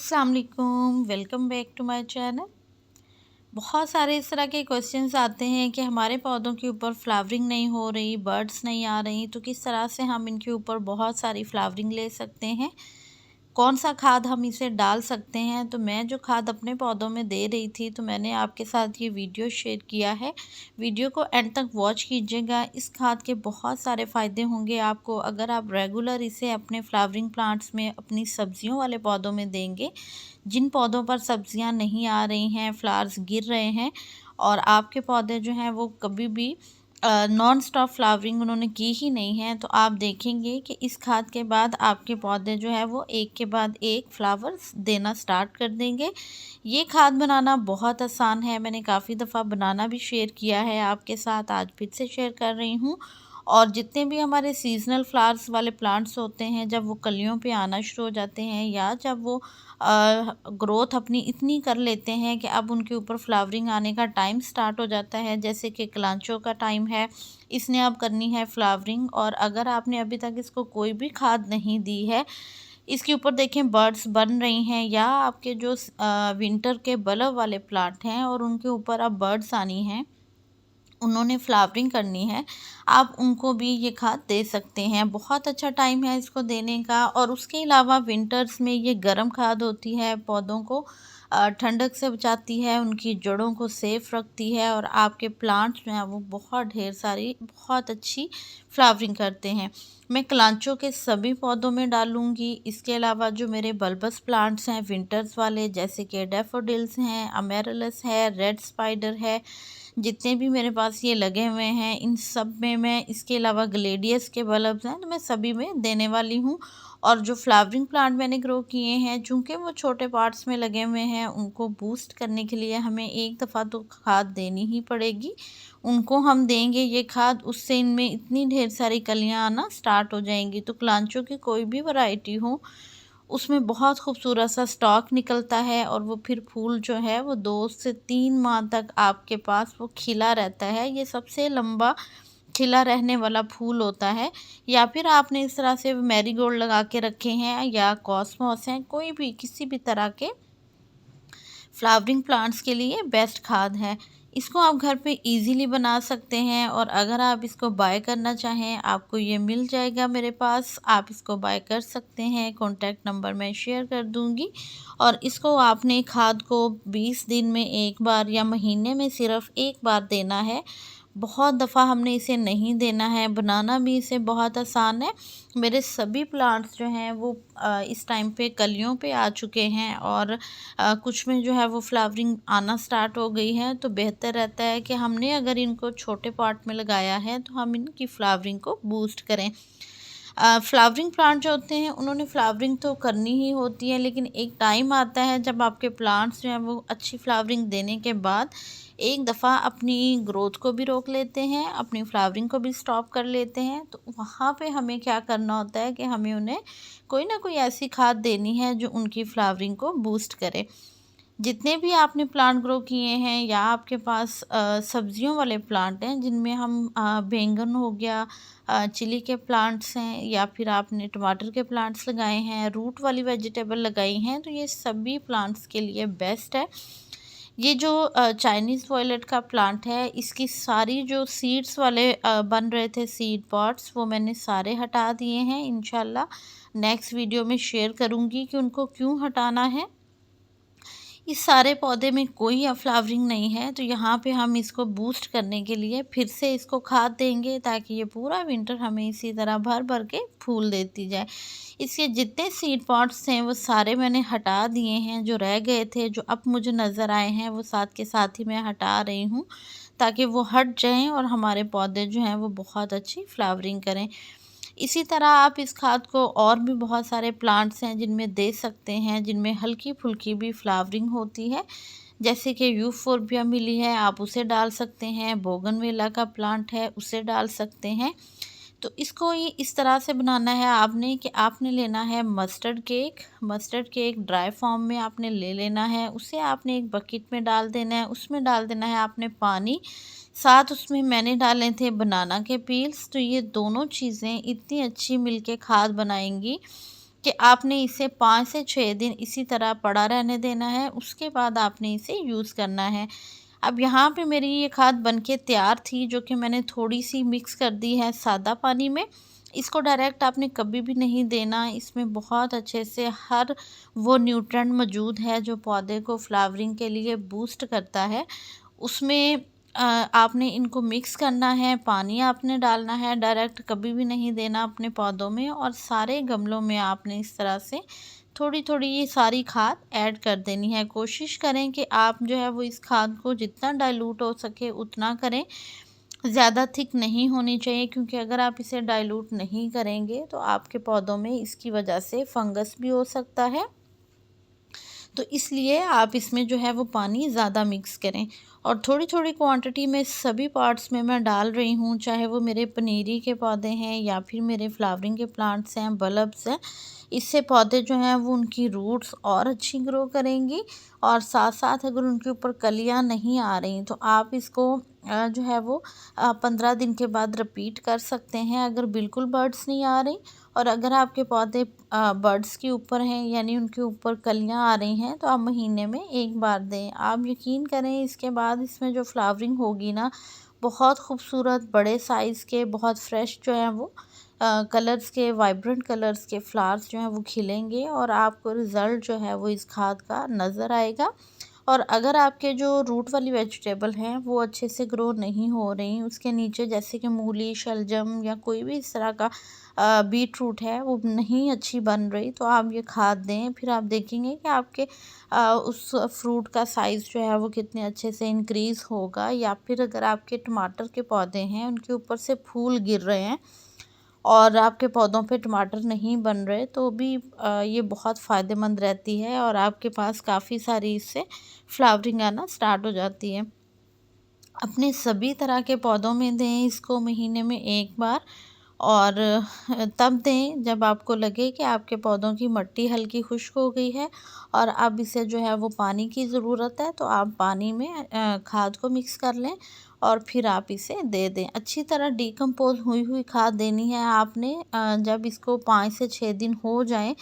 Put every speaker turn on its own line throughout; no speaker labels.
अस्सलाम वालेकुम, welcome back to my channel. बहुत सारे इस तरह के क्वेश्चंस आते हैं कि हमारे पौधों के ऊपर फ्लावरिंग नहीं हो रही, बर्ड्स नहीं आ रही, तो किस तरह से हम इनके ऊपर बहुत सारी फ्लावरिंग ले सकते हैं, कौन सा खाद हम इसे डाल सकते हैं। तो मैं जो खाद अपने पौधों में दे रही थी, तो मैंने आपके साथ ये वीडियो शेयर किया है। वीडियो को एंड तक वॉच कीजिएगा। इस खाद के बहुत सारे फ़ायदे होंगे आपको अगर आप रेगुलर इसे अपने फ्लावरिंग प्लांट्स में, अपनी सब्जियों वाले पौधों में देंगे। जिन पौधों पर सब्जियां नहीं आ रही हैं, फ्लावर्स गिर रहे हैं और आपके पौधे जो हैं वो कभी भी नॉन स्टॉप फ्लावरिंग उन्होंने की ही नहीं है, तो आप देखेंगे कि इस खाद के बाद आपके पौधे जो है वो एक के बाद एक फ्लावर्स देना स्टार्ट कर देंगे। ये खाद बनाना बहुत आसान है, मैंने काफ़ी दफ़ा बनाना भी शेयर किया है आपके साथ, आज फिर से शेयर कर रही हूँ। और जितने भी हमारे सीजनल फ्लावर्स वाले प्लांट्स होते हैं, जब वो कलियों पे आना शुरू हो जाते हैं या जब वो ग्रोथ अपनी इतनी कर लेते हैं कि अब उनके ऊपर फ्लावरिंग आने का टाइम स्टार्ट हो जाता है, जैसे कि कलांचो का टाइम है, इसने अब करनी है फ्लावरिंग। और अगर आपने अभी तक इसको कोई भी खाद नहीं दी है, इसके ऊपर देखें बर्ड्स बन रही हैं, या आपके जो विंटर के बल्ब वाले प्लांट हैं और उनके ऊपर अब बर्ड्स आनी हैं, उन्होंने फ्लावरिंग करनी है, आप उनको भी ये खाद दे सकते हैं। बहुत अच्छा टाइम है इसको देने का। और उसके अलावा विंटर्स में ये गर्म खाद होती है, पौधों को ठंडक से बचाती है, उनकी जड़ों को सेफ रखती है और आपके प्लांट्स जो हैं वो बहुत ढेर सारी, बहुत अच्छी फ्लावरिंग करते हैं। मैं कलांचों के सभी पौधों में डालूंगी। इसके अलावा जो मेरे बल्बस प्लांट्स हैं विंटर्स वाले, जैसे कि डैफोडिल्स हैं, अमेरलस है, रेड स्पाइडर है, जितने भी मेरे पास ये लगे हुए हैं, इन सब में मैं, इसके अलावा ग्लेडियस के बल्ब्स हैं, तो मैं सभी में देने वाली हूँ। और जो फ्लावरिंग प्लांट मैंने ग्रो किए हैं, चूँकि वो छोटे पार्ट्स में लगे हुए हैं, उनको बूस्ट करने के लिए हमें एक दफ़ा तो खाद देनी ही पड़ेगी। उनको हम देंगे ये खाद, उससे इनमें इतनी ढेर सारी कलियाँ आना स्टार्ट हो जाएंगी। तो क्लांचों की कोई भी वैरायटी हो, उसमें बहुत खूबसूरत सा स्टॉक निकलता है और वो फिर फूल जो है वो 2 से 3 माह तक आपके पास वो खिला रहता है। ये सबसे लंबा खिला रहने वाला फूल होता है। या फिर आपने इस तरह से मैरीगोल्ड लगा के रखे हैं या कॉस्मोस हैं, कोई भी किसी भी तरह के फ्लावरिंग प्लांट्स के लिए बेस्ट खाद है। इसको आप घर पे इजीली बना सकते हैं और अगर आप इसको बाय करना चाहें, आपको ये मिल जाएगा मेरे पास, आप इसको बाय कर सकते हैं। कॉन्टैक्ट नंबर मैं शेयर कर दूंगी। और इसको आपने खाद को 20 दिन में एक बार या महीने में सिर्फ एक बार देना है। बहुत दफ़ा हमने इसे नहीं देना है। बनाना भी इसे बहुत आसान है। मेरे सभी प्लांट्स जो हैं वो इस टाइम पे कलियों पे आ चुके हैं और कुछ में जो है वो फ्लावरिंग आना स्टार्ट हो गई है। तो बेहतर रहता है कि हमने अगर इनको छोटे पॉट में लगाया है, तो हम इनकी फ्लावरिंग को बूस्ट करें। फ्लावरिंग प्लांट जो होते हैं, उन्होंने फ्लावरिंग तो करनी ही होती है, लेकिन एक टाइम आता है जब आपके प्लांट्स जो हैं वो अच्छी फ्लावरिंग देने के बाद एक दफ़ा अपनी ग्रोथ को भी रोक लेते हैं, अपनी फ्लावरिंग को भी स्टॉप कर लेते हैं। तो वहाँ पे हमें क्या करना होता है कि हमें उन्हें कोई ना कोई ऐसी खाद देनी है जो उनकी फ्लावरिंग को बूस्ट करे। जितने भी आपने प्लांट ग्रो किए हैं या आपके पास सब्जियों वाले प्लांट हैं, जिनमें हम बैंगन हो गया, चिली के प्लांट्स हैं, या फिर आपने टमाटर के प्लांट्स लगाए हैं, रूट वाली वेजिटेबल लगाई हैं, तो ये सभी प्लांट्स के लिए बेस्ट है। ये जो चाइनीज़ वॉयलेट का प्लांट है, इसकी सारी जो सीड्स वाले बन रहे थे सीड पॉट्स, वो मैंने सारे हटा दिए हैं। इंशाल्लाह नेक्स्ट वीडियो में शेयर करूँगी कि उनको क्यों हटाना है। इस सारे पौधे में कोई अब फ्लावरिंग नहीं है, तो यहाँ पे हम इसको बूस्ट करने के लिए फिर से इसको खाद देंगे, ताकि ये पूरा विंटर हमें इसी तरह भर भर के फूल देती जाए। इसके जितने सीड पॉट्स हैं वो सारे मैंने हटा दिए हैं। जो रह गए थे, जो अब मुझे नज़र आए हैं, वो साथ के साथ ही मैं हटा रही हूँ, ताकि वो हट जाएं और हमारे पौधे जो हैं वो बहुत अच्छी फ्लावरिंग करें। इसी तरह आप इस खाद को और भी बहुत सारे प्लांट्स हैं जिनमें दे सकते हैं, जिनमें हल्की फुल्की भी फ्लावरिंग होती है, जैसे कि यूफोर्बिया मिली है, आप उसे डाल सकते हैं। बोगनवेला का प्लांट है, उसे डाल सकते हैं। तो इसको ये इस तरह से बनाना है आपने कि आपने लेना है mustard cake. Mustard cake dry form में आपने ले लेना है, उसे आपने एक बकेट में डाल देना है, उसमें डाल देना है आपने पानी, साथ उसमें मैंने डाले थे बनाना के पील्स। तो ये दोनों चीज़ें इतनी अच्छी मिलके खाद बनाएंगी कि आपने इसे 5 से 6 दिन इसी तरह पड़ा रहने देना है, उसके बाद आपने इसे यूज़ करना है। अब यहाँ पे मेरी ये खाद बनके तैयार थी, जो कि मैंने थोड़ी-सी मिक्स कर दी है सादा पानी में। इसको डायरेक्ट आपने कभी भी नहीं देना, इसमें बहुत अच्छे से हर वो न्यूट्रिएंट मौजूद है जो पौधे को फ्लावरिंग के लिए बूस्ट करता है। उसमें आपने इनको मिक्स करना है, पानी आपने डालना है, डायरेक्ट कभी भी नहीं देना अपने पौधों में, और सारे गमलों में आपने इस तरह से थोड़ी-थोड़ी ये सारी खाद ऐड कर देनी है। कोशिश करें कि आप जो है वो इस खाद को जितना डाइल्यूट हो सके उतना करें। ज़्यादा थिक नहीं होनी चाहिए, क्योंकि अगर आप इसे डाइल्यूट नहीं करेंगे तो आपके पौधों में इसकी वजह से फंगस भी हो सकता है। तो इसलिए आप इसमें जो है वो पानी ज़्यादा मिक्स करें, और थोड़ी-थोड़ी क्वांटिटी में सभी पार्ट्स में मैं डाल रही हूँ, चाहे वो मेरे पनीरी के पौधे हैं या फिर मेरे फ्लावरिंग के प्लांट्स हैं, बल्ब्स हैं। इससे पौधे जो हैं वो उनकी रूट्स और अच्छी ग्रो करेंगी, और साथ-साथ अगर उनके ऊपर कलियाँ नहीं आ रही तो आप इसको जो है वो 15 दिन के बाद रिपीट कर सकते हैं अगर बिल्कुल बर्ड्स नहीं आ रही। और अगर आपके पौधे बर्ड्स के ऊपर हैं, यानी उनके ऊपर कलियां आ रही हैं, तो आप महीने में एक बार दें। आप यकीन करें, इसके बाद इसमें जो फ्लावरिंग होगी ना, बहुत खूबसूरत बड़े साइज़ के, बहुत फ्रेश जो है वो कलर्स के, वाइब्रेंट कलर्स के फ्लावर्स जो हैं वो खिलेंगे, और आपको रिज़ल्ट जो है वो इस खाद का नज़र आएगा। और अगर आपके जो रूट वाली वेजिटेबल हैं वो अच्छे से ग्रो नहीं हो रही, उसके नीचे जैसे कि मूली, शलजम या कोई भी इस तरह का बीट रूट है वो नहीं अच्छी बन रही, तो आप ये खाद दें। फिर आप देखेंगे कि आपके उस फ्रूट का साइज़ जो है वो कितने अच्छे से इंक्रीज़ होगा। या फिर अगर आपके टमाटर के पौधे हैं, उनके ऊपर से फूल गिर रहे हैं और आपके पौधों पे टमाटर नहीं बन रहे, तो भी ये बहुत फ़ायदेमंद रहती है, और आपके पास काफ़ी सारी इससे फ्लावरिंग आना स्टार्ट हो जाती है। अपने सभी तरह के पौधों में दें इसको महीने में एक बार, और तब दें जब आपको लगे कि आपके पौधों की मिट्टी हल्की खुश्क हो गई है और अब इसे जो है वो पानी की ज़रूरत है, तो आप पानी में खाद को मिक्स कर लें और फिर आप इसे दे दें। अच्छी तरह डिकम्पोज़ हुई हुई खाद देनी है आपने। जब इसको 5 से 6 दिन हो जाएं,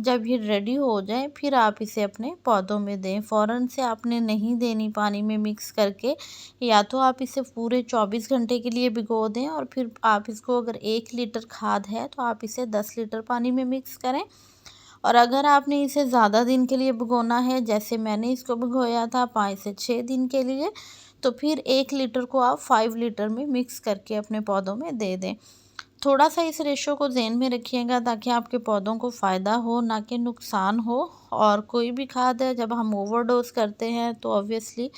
जब ये रेडी हो जाए, फिर आप इसे अपने पौधों में दें। फ़ौरन से आपने नहीं देनी पानी में मिक्स करके, या तो आप इसे पूरे 24 घंटे के लिए भिगो दें, और फिर आप इसको, अगर 1 लीटर खाद है तो आप इसे 10 लीटर पानी में मिक्स करें। और अगर आपने इसे ज़्यादा दिन के लिए भिगोना है, जैसे मैंने इसको भिगोया था 5 से 6 दिन के लिए, तो फिर 1 लीटर को आप 5 लीटर में मिक्स करके अपने पौधों में दे दें। थोड़ा सा इस रेशो को ध्यान में रखिएगा ताकि आपके पौधों को फ़ायदा हो, ना कि नुकसान हो। और कोई भी खाद है जब हम ओवरडोज करते हैं तो ऑब्वियसली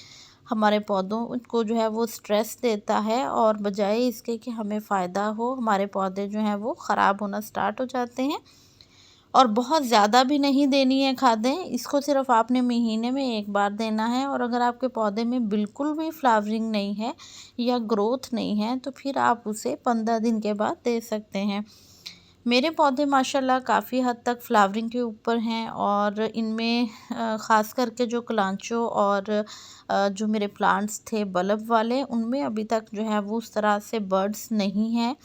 हमारे पौधों को जो है वो स्ट्रेस देता है, और बजाय इसके कि हमें फ़ायदा हो, हमारे पौधे जो हैं वो ख़राब होना स्टार्ट हो जाते हैं। और बहुत ज़्यादा भी नहीं देनी है खादें, इसको सिर्फ आपने महीने में एक बार देना है। और अगर आपके पौधे में बिल्कुल भी फ्लावरिंग नहीं है या ग्रोथ नहीं है, तो फिर आप उसे 15 दिन के बाद दे सकते हैं। मेरे पौधे माशाल्लाह काफ़ी हद तक फ्लावरिंग के ऊपर हैं, और इनमें ख़ास करके जो कलांचो और जो मेरे प्लांट्स थे बल्ब वाले, उनमें अभी तक जो है वो उस तरह से बर्ड्स नहीं हैं।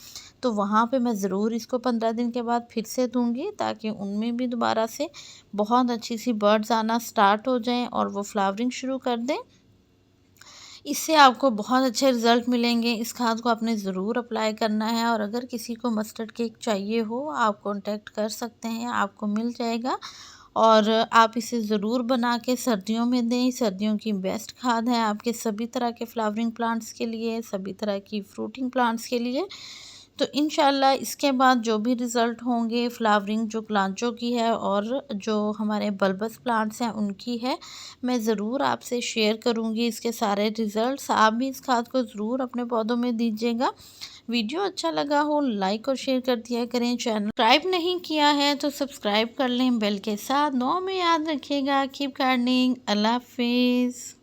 तो वहाँ पे मैं ज़रूर इसको 15 दिन के बाद फिर से दूँगी, ताकि उनमें भी दोबारा से बहुत अच्छी सी बर्ड्स आना स्टार्ट हो जाएँ और वो फ्लावरिंग शुरू कर दें। इससे आपको बहुत अच्छे रिज़ल्ट मिलेंगे। इस खाद को आपने ज़रूर अप्लाई करना है, और अगर किसी को मस्टर्ड केक चाहिए हो, आप कॉन्टैक्ट कर सकते हैं, आपको मिल जाएगा। और आप इसे ज़रूर बना के सर्दियों में दें। सर्दियों की बेस्ट खाद है आपके सभी तरह के फ्लावरिंग प्लांट्स के लिए, सभी तरह की फ्रूटिंग प्लांट्स के लिए। तो इंशाल्लाह इसके बाद जो भी रिज़ल्ट होंगे, फ्लावरिंग जो प्लांटों की है और जो हमारे बल्बस प्लांट्स हैं उनकी है, मैं ज़रूर आपसे शेयर करूंगी इसके सारे रिज़ल्ट्स। आप भी इस खाद को ज़रूर अपने पौधों में दीजिएगा। वीडियो अच्छा लगा हो लाइक और शेयर कर दिया करें। चैनल सब्सक्राइब नहीं किया है तो सब्सक्राइब कर लें बेल के साथ। दुआ में याद रखिएगा। Keep gardening. अल्लाह हाफिज़।